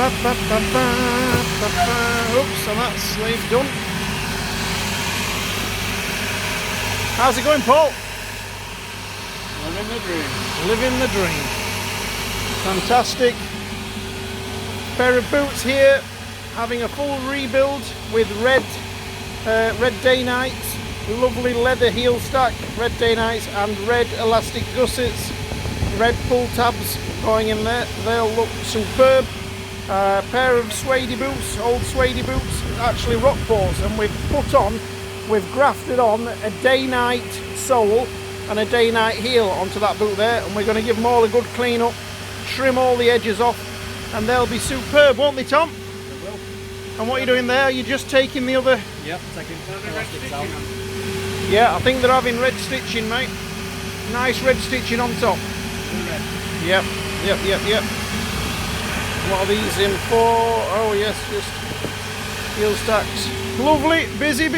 Oops, and that sleeve done. How's it going, Paul? Living the dream. Living the dream. Fantastic. Pair of boots here, having a full rebuild with red Dainite, lovely leather heel stack, red Dainites and red elastic gussets, red pull tabs going in there. They'll look superb. Pair of suede boots, old suede boots, actually rock paws, and we've grafted on a Dainite sole and a Dainite heel onto that boot there, and we're going to give them all a good clean up, trim all the edges off, and they'll be superb, won't they, Tom? They will. And what are you doing there? You're just taking the other... Yep, taking elastics out. Yeah, I think they're having red stitching, mate. Nice red stitching on top. Red. Yep. What are these in for? Oh yes, just heel stacks. Lovely, busy.